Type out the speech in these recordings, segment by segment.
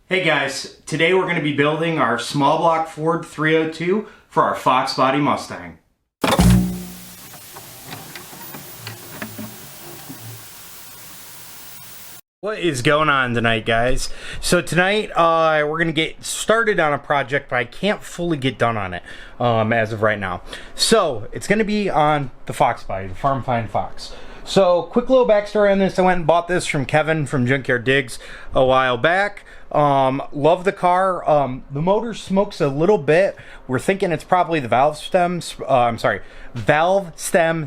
Hey guys, today we're going to be building our small block Ford 302 for our Foxbody Mustang. What is going on tonight, guys? So tonight we're going to get started on a project, but I can't fully get done on it as of right now. So it's going to be on the Foxbody, the Farm Find Fox. So quick little backstory on this. I went and bought this from Kevin from Junkyard Digs a while back. Love the car. The motor smokes a little bit. We're thinking it's probably the valve stem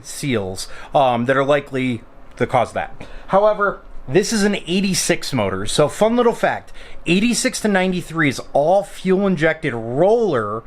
seals that are likely the cause of that. However, this is an 86 motor. So fun little fact, 86 to 93 is all fuel injected roller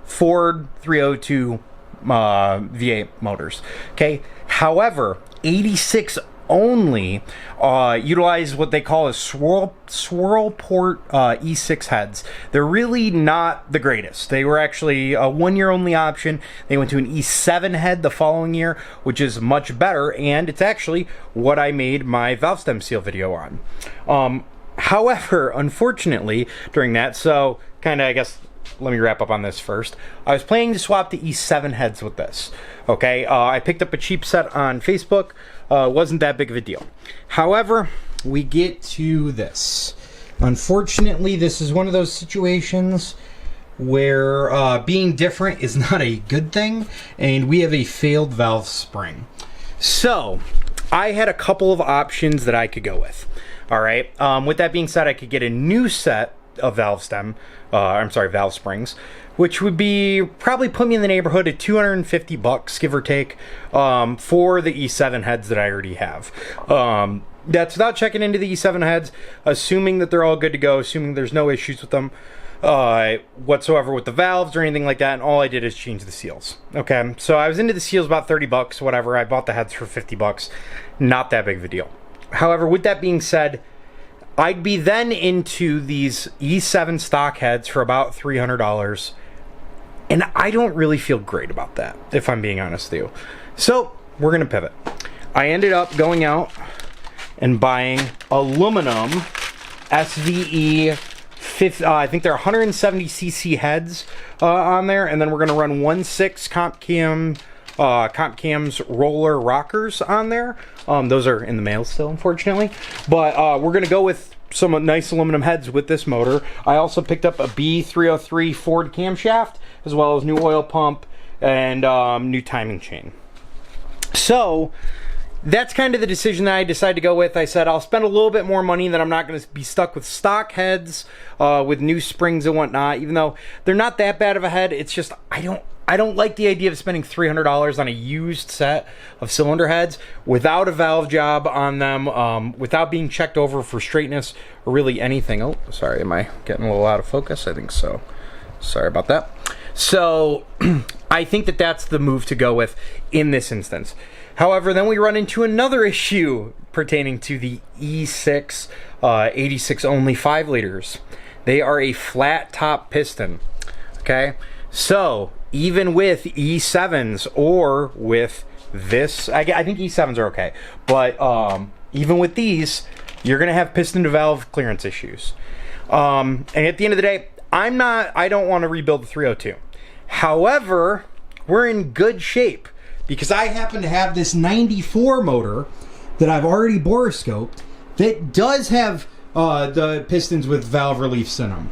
Ford 302 V8 motors. Okay. However, 86 only utilize what they call as swirl port E6 heads. They're really not the greatest. They were actually a 1 year only option. They went to an E7 head the following year, which is much better, and it's actually what I made my valve stem seal video on. However, unfortunately, during that, so kind of, I guess, let me wrap up on this first. I was planning to swap the E7 heads with this. Okay, I picked up a cheap set on Facebook. Wasn't that big of a deal. However, we get to this. Unfortunately, this is one of those situations where being different is not a good thing, and we have a failed valve spring. So, I had a couple of options that I could go with. All right. With that being said, I could get a new set of valve springs, which would be probably put me in the neighborhood of $250, give or take, for the E7 heads that I already have. That's without checking into the E7 heads, assuming that they're all good to go, assuming there's no issues with them whatsoever with the valves or anything like that, and all I did is change the seals. Okay, so I was into the seals about $30, whatever. I bought the heads for $50. Not that big of a deal. However, with that being said, I'd be then into these E7 stock heads for about $300, and I don't really feel great about that, if I'm being honest with you. So we're gonna pivot. I ended up going out and buying aluminum SVE 50, I think they're 170cc heads on there, and then we're gonna run 1.6 comp cams roller rockers on there. Those are in the mail still, unfortunately, but we're gonna go with some nice aluminum heads with this motor. I also picked up a B303 Ford Camshaft, as well as new oil pump and new timing chain. So that's kind of the decision that I decided to go with. I said I'll spend a little bit more money, that I'm not going to be stuck with stock heads with new springs and whatnot, even though they're not that bad of a head. It's just I don't like the idea of spending $300 on a used set of cylinder heads without a valve job on them, without being checked over for straightness or really anything. Oh, sorry, am I getting a little out of focus? I think so. Sorry about that. So I think that that's the move to go with in this instance. However, then we run into another issue pertaining to the E6 86 only 5 liters. They are a flat top piston. Okay, so even with E7s or with this, I think E7s are okay, but even with these, you're gonna have piston to valve clearance issues. And at the end of the day, I don't want to rebuild the 302. However, we're in good shape because I happen to have this 94 motor that I've already borescoped that does have the pistons with valve reliefs in them.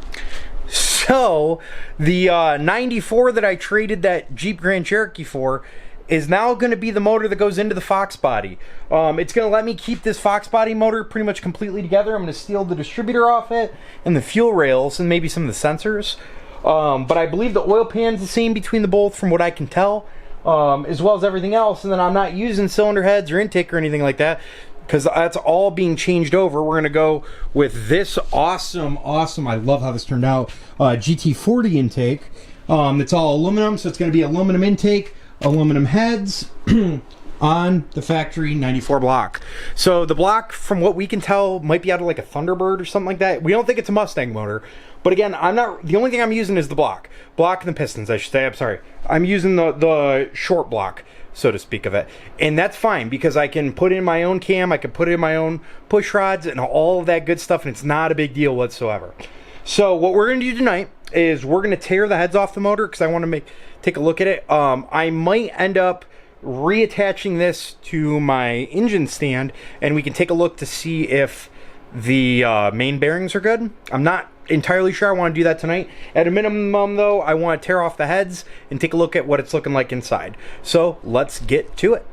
So the 94 that I traded that Jeep Grand Cherokee for is now going to be the motor that goes into the Foxbody. It's going to let me keep this Foxbody motor pretty much completely together. I'm going to steal the distributor off it and the fuel rails and maybe some of the sensors. But I believe the oil pan's the same between the both from what I can tell, as well as everything else. And then I'm not using cylinder heads or intake or anything like that, because that's all being changed over. We're going to go with this awesome, I love how this turned out, GT40 intake. It's all aluminum, so it's going to be aluminum intake, aluminum heads on the factory 94 block. So the block, from what we can tell, might be out of like a Thunderbird or something like that. We don't think it's a Mustang motor, but again, the only thing I'm using is the block and the pistons, I should say. I'm sorry, I'm using the short block, so to speak, of it, and that's fine because I can put in my own cam, I can put in my own push rods and all of that good stuff, and it's not a big deal whatsoever. So what we're going to do tonight is we're going to tear the heads off the motor because I want to take a look at it. I might end up reattaching this to my engine stand, and we can take a look to see if the main bearings are good. I'm not entirely sure I want to do that tonight. At a minimum, though, I want to tear off the heads and take a look at what it's looking like inside. So let's get to it.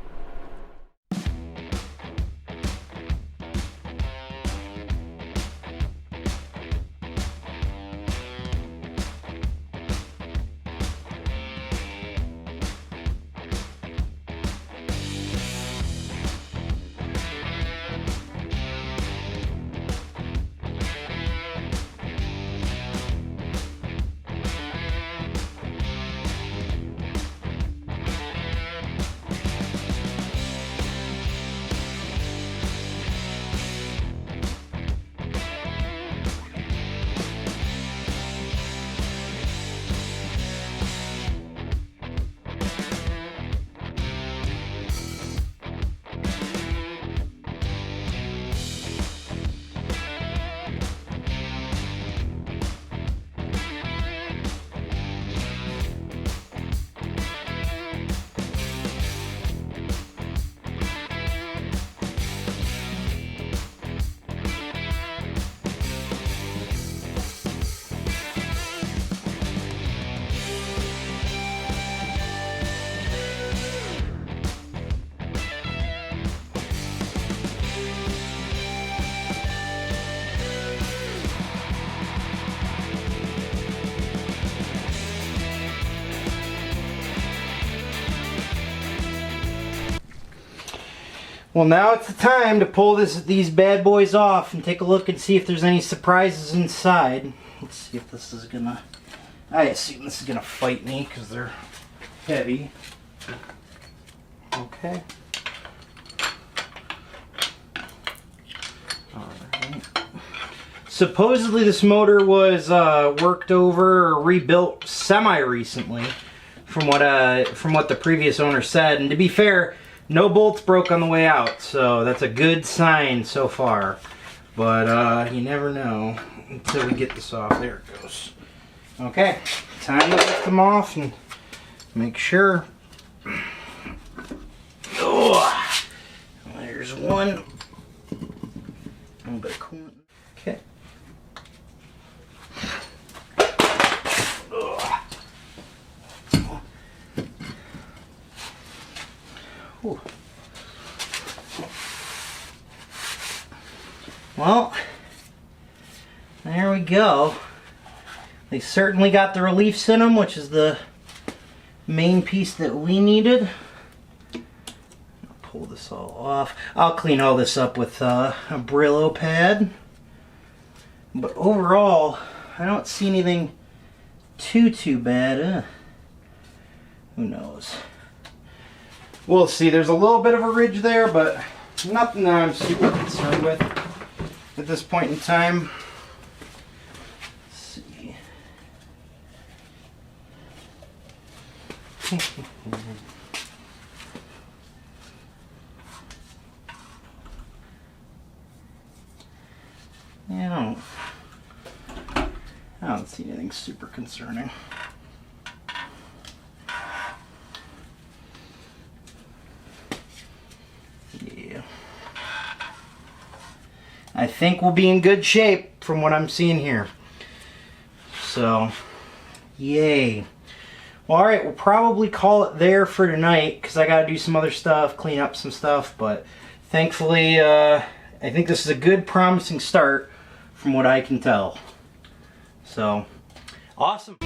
Well, now it's the time to pull these bad boys off and take a look and see if there's any surprises inside. Let's see if this is gonna... I assume this is gonna fight me because they're heavy. Okay. Alright. Supposedly this motor was worked over or rebuilt semi-recently from what the previous owner said. And to be fair, no bolts broke on the way out, so that's a good sign so far. But you never know until we get this off. There it goes. Okay, time to lift them off and make sure. Oh, there's one. A little bit of coolant. Okay. Whew. Well, there we go. They certainly got the reliefs in them, which is the main piece that we needed. I'll pull this all off. I'll clean all this up with a Brillo pad. But overall, I don't see anything too bad. Who knows? We'll see. There's a little bit of a ridge there, but nothing that I'm super concerned with at this point in time. Let's see. Yeah, I don't see anything super concerning. Yeah. I think we'll be in good shape from what I'm seeing here. So, yay. Well, alright, we'll probably call it there for tonight because I got to do some other stuff, clean up some stuff, but thankfully, I think this is a good, promising start from what I can tell. So, awesome.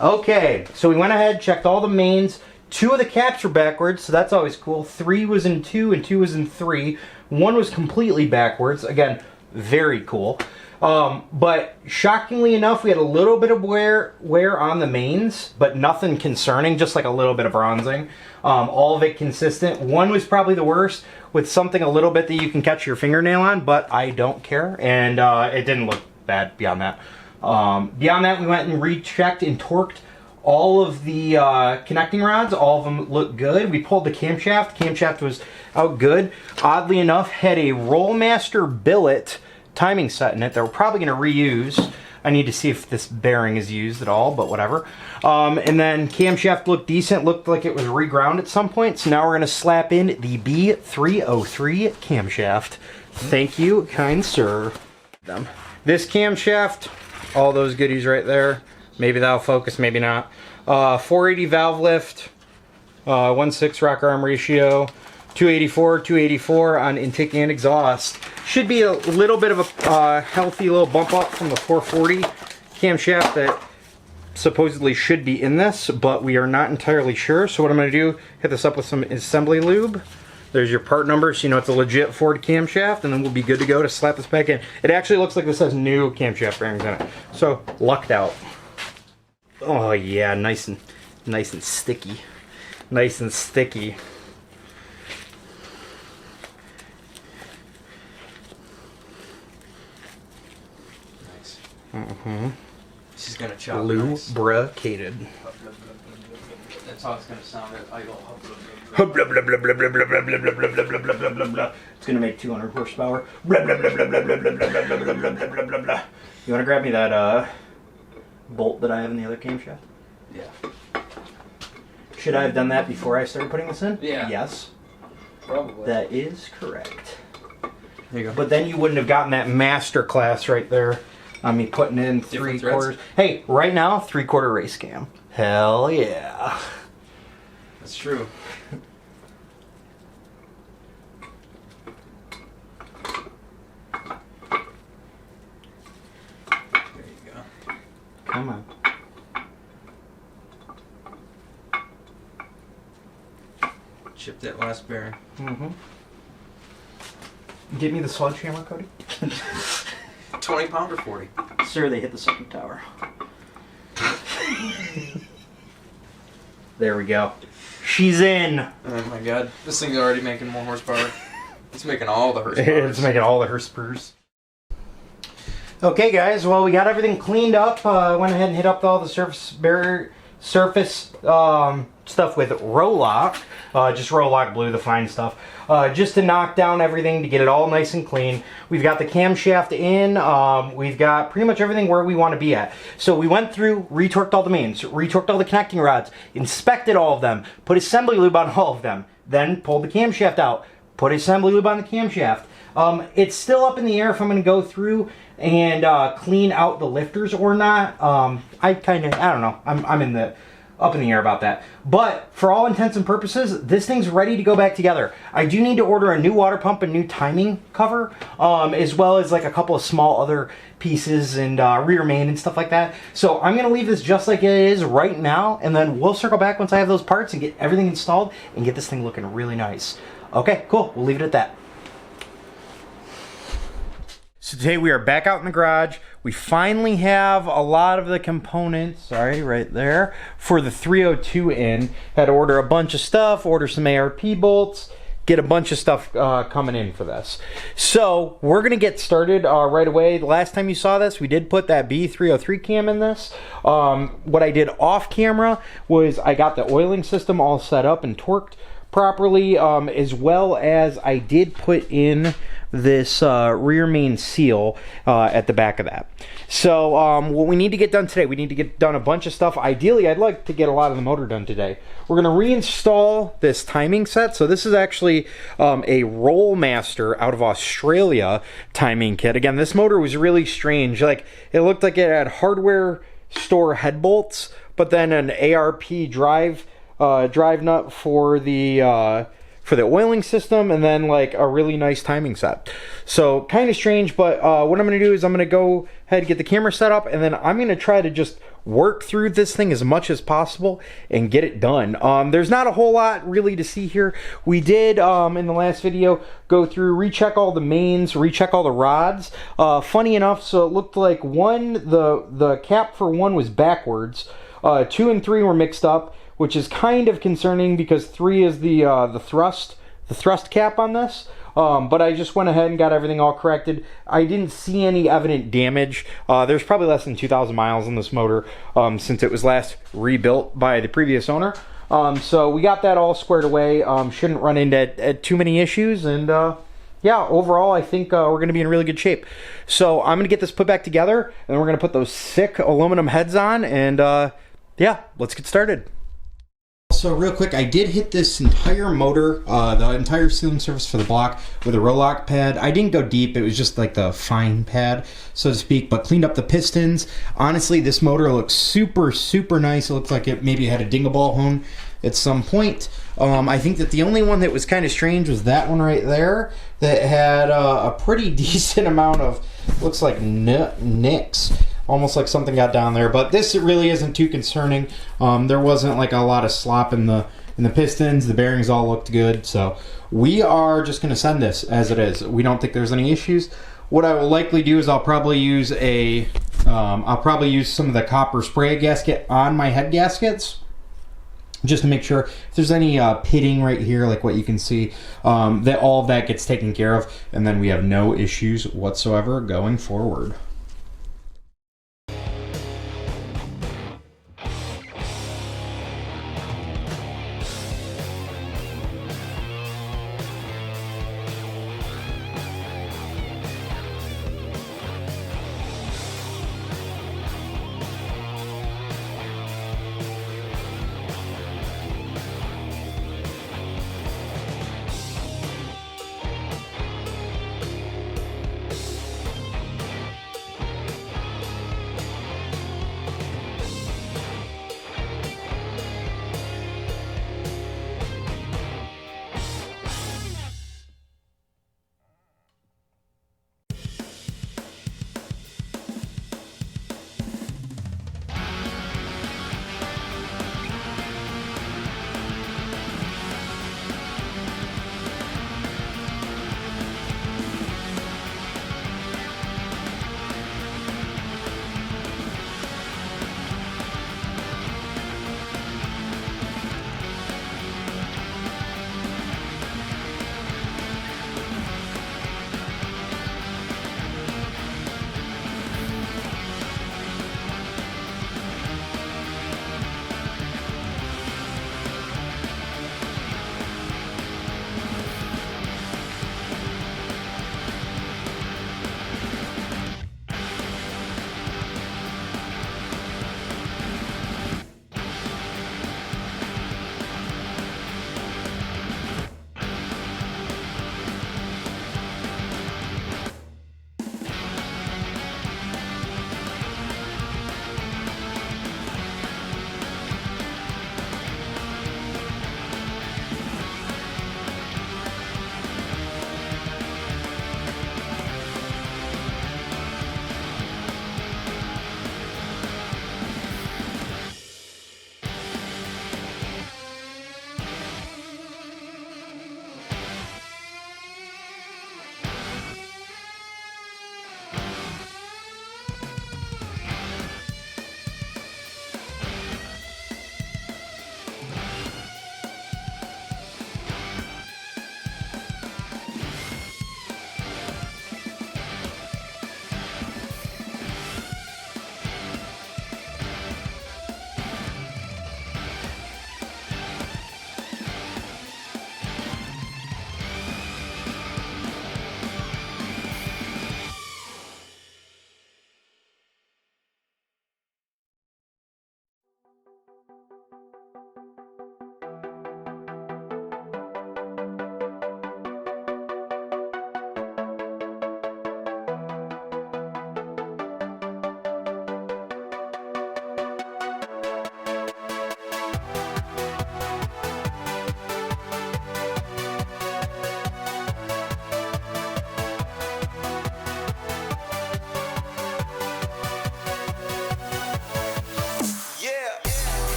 Okay, so we went ahead, checked all the mains. 2 of the caps were backwards, so that's always cool. 3 was in 2 and 2 was in 3. 1 was completely backwards. Again, very cool. But shockingly enough, we had a little bit of wear on the mains, but nothing concerning, just like a little bit of bronzing. All of it consistent. 1 was probably the worst, with something a little bit that you can catch your fingernail on, but I don't care, and it didn't look bad beyond that. Beyond that, we went and rechecked and torqued all of the connecting rods. All of them look good. We pulled the camshaft. Camshaft was out good. Oddly enough, had a Rollmaster billet timing set in it that we're probably going to reuse. I need to see if this bearing is used at all, but whatever. And then camshaft looked decent. Looked like it was reground at some point. So now we're going to slap in the B303 camshaft. Thank you, kind sir. This camshaft, all those goodies right there. Maybe that'll focus, maybe not. 480 valve lift, 1/6 rocker arm ratio, 284 on intake and exhaust. Should be a little bit of a healthy little bump up from the 440 camshaft that supposedly should be in this, but we are not entirely sure. So what I'm going to do, hit this up with some assembly lube. There's your part number, so you know it's a legit Ford camshaft, and then we'll be good to go to slap this back in. It actually looks like this has new camshaft bearings in it, so lucked out. Oh yeah, nice and sticky, nice and sticky. Nice. Mm-hmm. She's gonna chop. Lubricated. That's how it's gonna sound at idle. It's gonna make 200 horsepower. You wanna grab me that bolt that I have in the other camshaft? Yeah. Should I have done that before I started putting this in? Yeah. Yes. Probably. That is correct. There you go. But then you wouldn't have gotten that master class right there on me putting in Different 3/4. Hey, right now, 3/4 race cam. Hell yeah. That's true. There you go. Come on. Chip that last bearing. Mm-hmm. Give me the sledgehammer, Cody. 20 pound or 40? Sir, they hit the second tower. There we go. She's in. Oh my god. This thing's already making more horsepower. It's making all the horsepower. It's making all the horsepower. Okay, guys. Well, we got everything cleaned up. Went ahead and hit up all the surface stuff with Rolock. Just Rolock Blue, the fine stuff. Just to knock down everything, to get it all nice and clean. We've got the camshaft in. We've got pretty much everything where we want to be at. So we went through, retorqued all the mains, retorqued all the connecting rods, inspected all of them, put assembly lube on all of them, then pulled the camshaft out, put assembly lube on the camshaft. It's still up in the air if I'm going to go through and clean out the lifters or not. I don't know. I'm in the up in the air about that. But for all intents and purposes, this thing's ready to go back together. I do need to order a new water pump and new timing cover, as well as like a couple of small other pieces and rear main and stuff like that. So I'm going to leave this just like it is right now, and then we'll circle back once I have those parts and get everything installed and get this thing looking really nice. Okay, cool. We'll leave it at that. So today we are back out in the garage. We finally have a lot of the components, sorry, right there, for the 302 in. Had to order a bunch of stuff, order some ARP bolts, get a bunch of stuff coming in for this. So we're gonna get started right away. The last time you saw this, we did put that B303 cam in this. What I did off camera was I got the oiling system all set up and torqued properly, as well as I did put in this rear main seal at the back of that. So what we need to get done today, we need to get done a bunch of stuff. Ideally, I'd like to get a lot of the motor done today. We're going to reinstall this timing set. So this is actually a Rollmaster out of Australia timing kit. Again, this motor was really strange. Like, it looked like it had hardware store head bolts, but then an ARP drive nut for the oiling system, and then like a really nice timing set. So kind of strange, but what I'm going to do is I'm going to go ahead and get the camera set up, and then I'm going to try to just work through this thing as much as possible and get it done. There's not a whole lot really to see here. We did, in the last video, go through, recheck all the mains, recheck all the rods. Funny enough, so it looked like the cap for 1 was backwards. 2 and 3 were mixed up, which is kind of concerning because 3 is the thrust cap on this. But I just went ahead and got everything all corrected. I didn't see any evident damage. There's probably less than 2,000 miles on this motor since it was last rebuilt by the previous owner. So we got that all squared away. Shouldn't run into too many issues. And yeah, overall, I think we're going to be in really good shape. So I'm going to get this put back together, and then we're going to put those sick aluminum heads on. And yeah, let's get started. So real quick, I did hit this entire motor, the entire sealing surface for the block with a Rolock pad. I didn't go deep, it was just like the fine pad, so to speak, but cleaned up the pistons. Honestly, this motor looks super, super nice. It looks like it maybe had a dinghy-ball hone at some point. I think that the only one that was kind of strange was that one right there that had a pretty decent amount of, looks like nicks. Almost like something got down there, but this really isn't too concerning. There wasn't like a lot of slop in the pistons. The bearings all looked good, so we are just going to send this as it is. We don't think there's any issues. What I will likely do is I'll probably use some of the copper spray gasket on my head gaskets, just to make sure if there's any pitting right here, like what you can see, that all of that gets taken care of, and then we have no issues whatsoever going forward.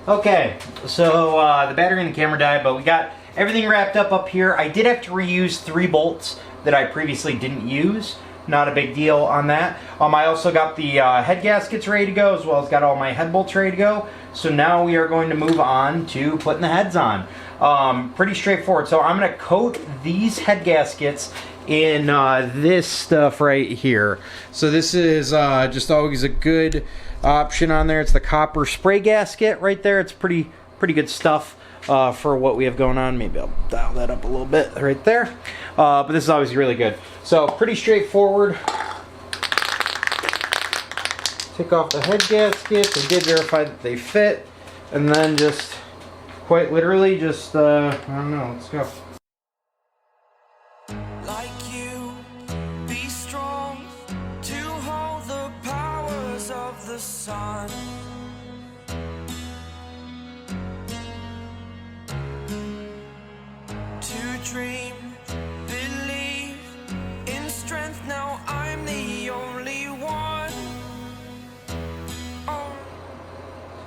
Okay, so the battery and the camera died, but we got everything wrapped up here. I did have to reuse 3 bolts that I previously didn't use. Not a big deal on that. I also got the head gaskets ready to go, as well as got all my head bolts ready to go. So now we are going to move on to putting the heads on. Pretty straightforward. So I'm going to coat these head gaskets in this stuff right here. So this is just always a good option on there. It's the copper spray gasket right there. It's pretty good stuff for what we have going on. Maybe I'll dial that up a little bit right there. But this is always really good. So pretty straightforward. Take off the head gaskets. I did verify that they fit, and then just quite literally just I don't know. Let's go. Like you, be strong to hold the powers of the sun. To dream, believe in strength. Now I'm the only one. Oh.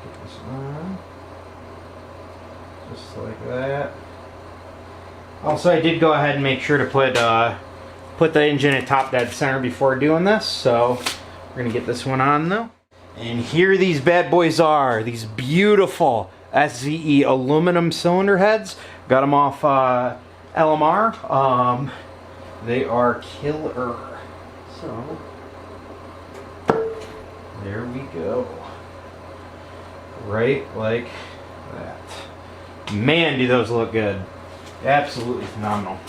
Get this on. Just like that. Also, I did go ahead and make sure to put the engine at top dead center before doing this. So we're gonna get this one on though. And here these bad boys are. These beautiful SZE aluminum cylinder heads. Got them off LMR. They are killer. So there we go. Right like that. Man, do those look good. Absolutely phenomenal.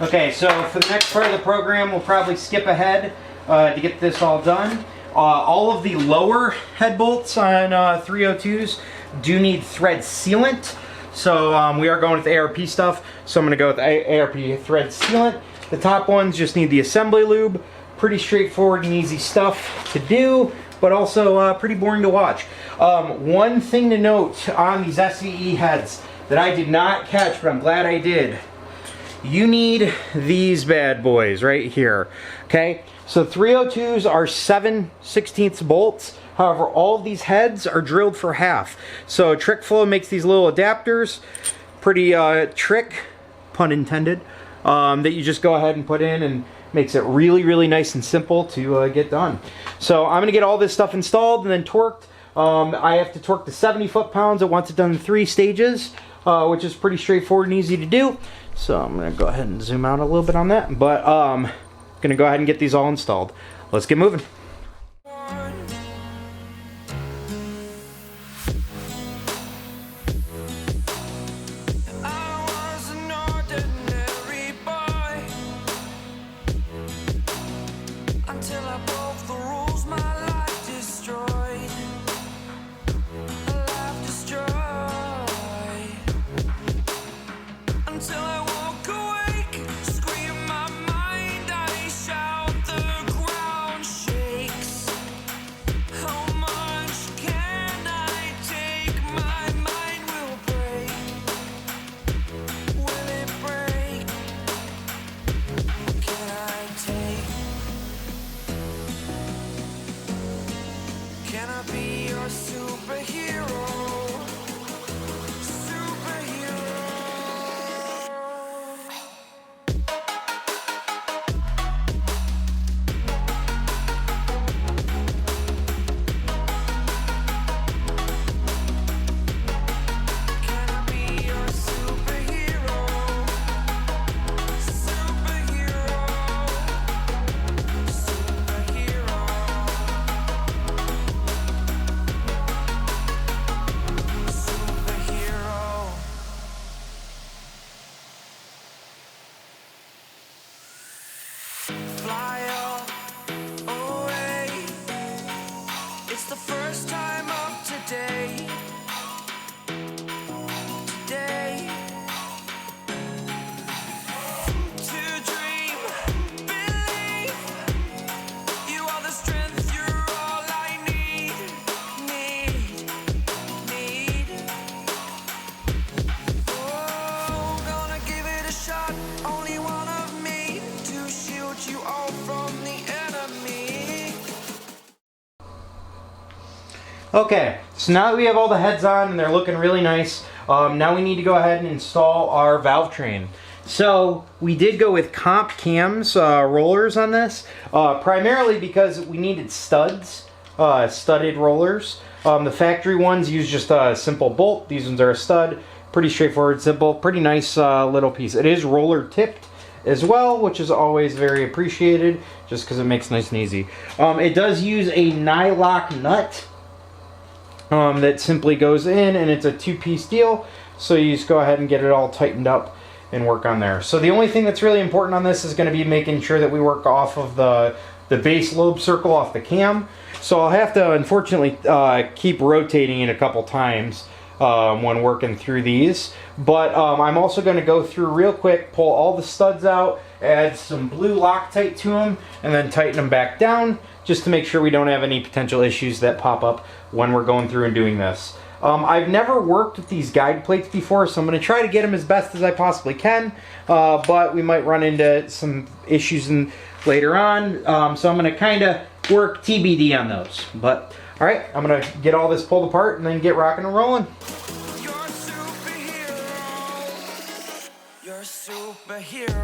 Okay, so for the next part of the program, we'll probably skip ahead to get this all done. All of the lower head bolts on 302s do need thread sealant. So we are going with the ARP stuff. So I'm going to go with the ARP thread sealant. The top ones just need the assembly lube. Pretty straightforward and easy stuff to do, but also pretty boring to watch. One thing to note on these SZE heads that I did not catch, but I'm glad I did. You need these bad boys right here. Okay, so 302s are 7/16 bolts. However, all of these heads are drilled for half. So Trick Flow makes these little adapters. Pretty trick, pun intended, that you just go ahead and put in, and makes it really nice and simple to get done. So I'm gonna get all this stuff installed and then torqued. I have to torque to 70 foot-pounds. It wants it done in 3 stages, which is pretty straightforward and easy to do. So I'm gonna go ahead and zoom out a little bit on that, but gonna go ahead and get these all installed. Let's get moving. Okay, so now that we have all the heads on and they're looking really nice, now we need to go ahead and install our valve train. So we did go with comp cams rollers on this, primarily because we needed studs, studded rollers. The factory ones use just a simple bolt. These ones are a stud. Pretty straightforward, simple, pretty nice little piece. It is roller tipped as well, which is always very appreciated, just because it makes nice and easy. It does use a nylock nut that simply goes in, and it's a two-piece deal, so you just go ahead and get it all tightened up and work on there. So the only thing that's really important on this is going to be making sure that we work off of the base lobe circle off the cam. So I'll have to unfortunately keep rotating it a couple times when working through these, but I'm also going to go through real quick, pull all the studs out, add some blue Loctite to them, and then tighten them back down just to make sure we don't have any potential issues that pop up when we're going through and doing this. I've never worked with these guide plates before, so I'm going to try to get them as best as I possibly can, but we might run into some issues later on, so I'm going to kind of work TBD on those. But all right, I'm going to get all this pulled apart and then get rocking and rolling. You're a superhero. You're a superhero.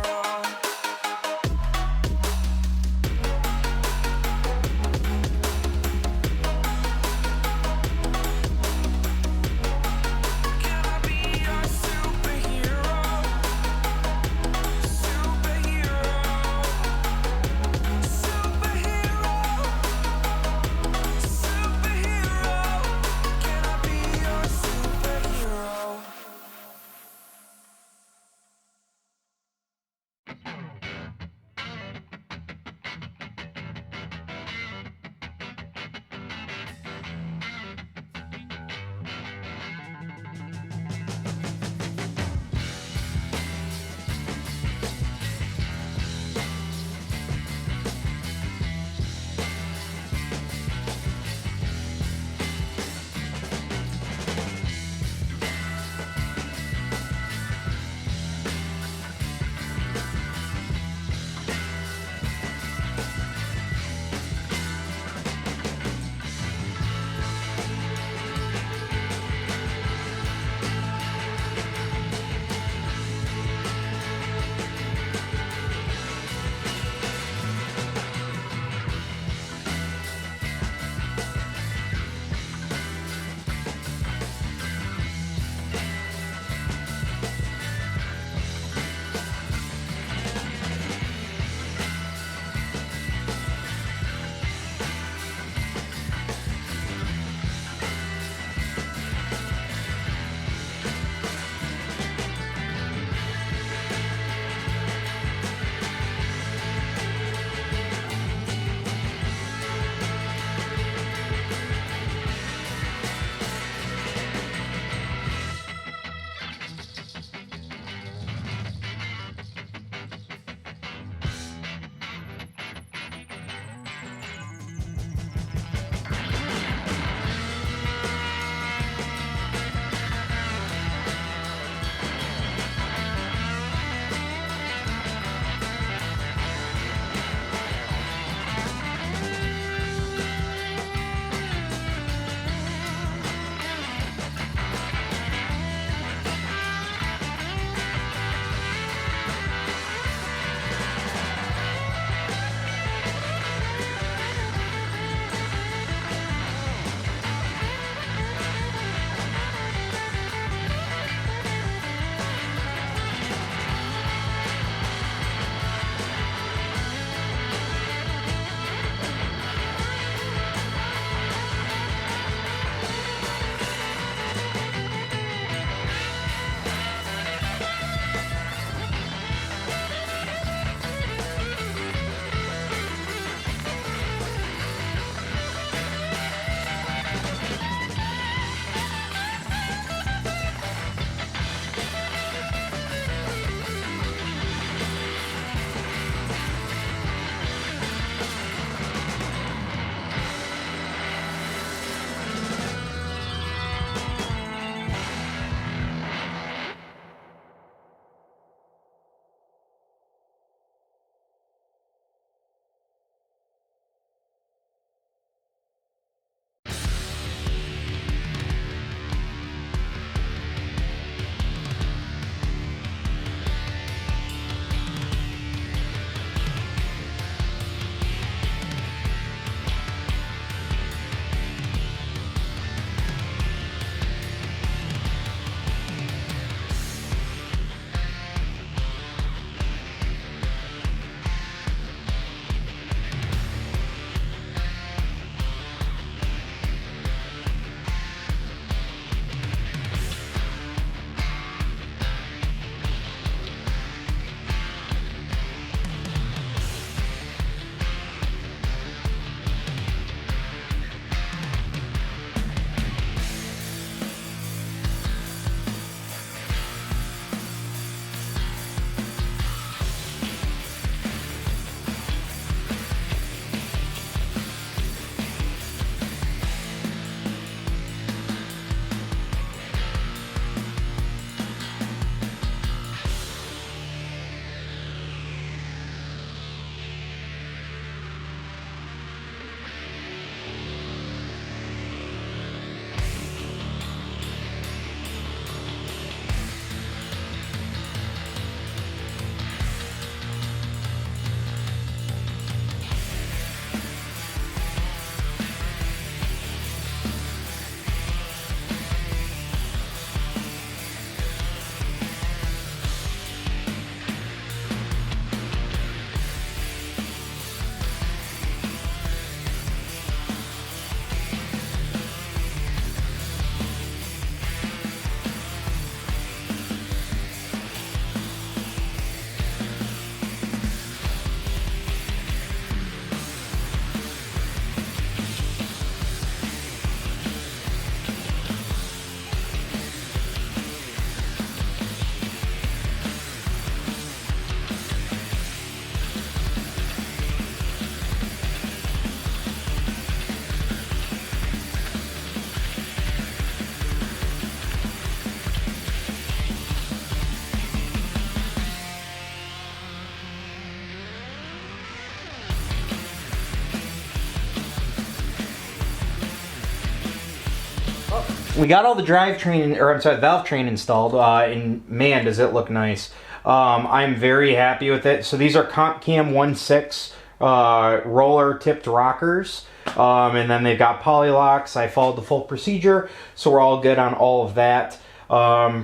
We got all the drivetrain, or I'm sorry, valve train installed, and man, does it look nice. I'm very happy with it. So these are Comp Cam 1.6 roller tipped rockers, and then they've got polylocks. I followed the full procedure, so we're all good on all of that.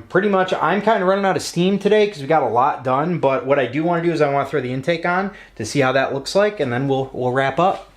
Pretty much, I'm kind of running out of steam today because we got a lot done, but what I do want to do is I want to throw the intake on to see how that looks like, and then we'll wrap up.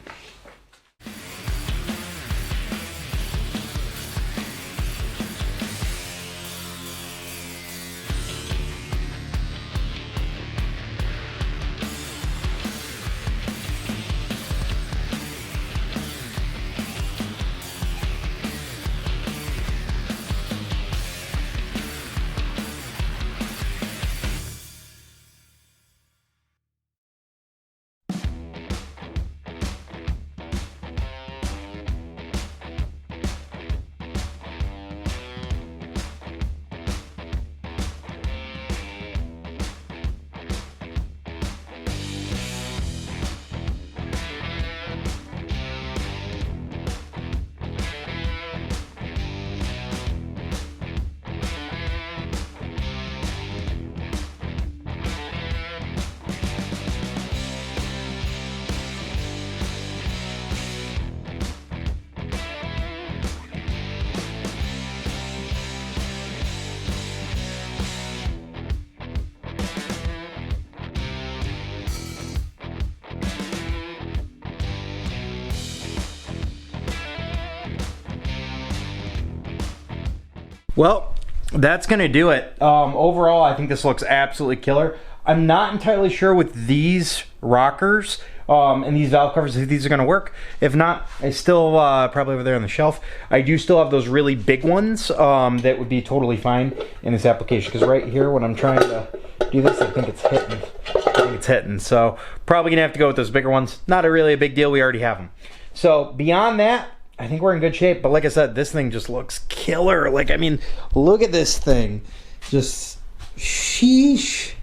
Well, that's going to do it. Overall, I think this looks absolutely killer. I'm not entirely sure with these rockers and these valve covers if these are going to work. If not, I still, probably over there on the shelf, I do still have those really big ones that would be totally fine in this application. Because right here, when I'm trying to do this, I think it's hitting. So probably going to have to go with those bigger ones. Not really a big deal. We already have them. So beyond that, I think we're in good shape, but like I said, this thing just looks killer. Like, I mean, look at this thing. Just, sheesh.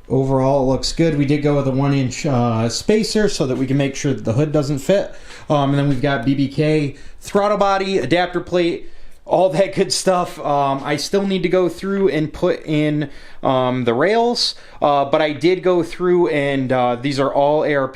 Overall, it looks good. We did go with a 1-inch spacer so that we can make sure that the hood doesn't fit. And then we've got BBK, throttle body, adapter plate, all that good stuff. I still need to go through and put in the rails, but I did go through and these are all ARP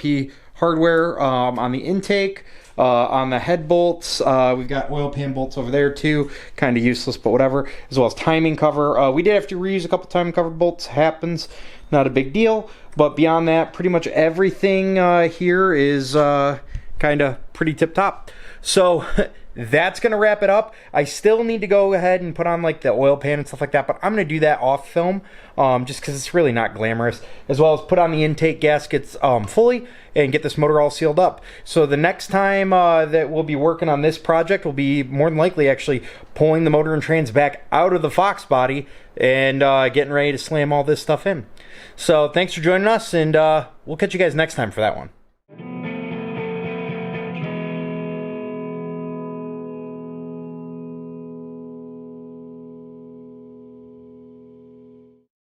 hardware on the intake. On the head bolts, we've got oil pan bolts over there too, kind of useless, but whatever, as well as timing cover. We did have to reuse a couple timing cover bolts, happens, not a big deal, but beyond that, pretty much everything here is kind of pretty tip-top. So that's going to wrap it up. I still need to go ahead and put on like the oil pan and stuff like that, but I'm going to do that off film just because it's really not glamorous, as well as put on the intake gaskets fully and get this motor all sealed up. So the next time that we'll be working on this project will be more than likely actually pulling the motor and trans back out of the Foxbody and getting ready to slam all this stuff in. So thanks for joining us, and we'll catch you guys next time for that one.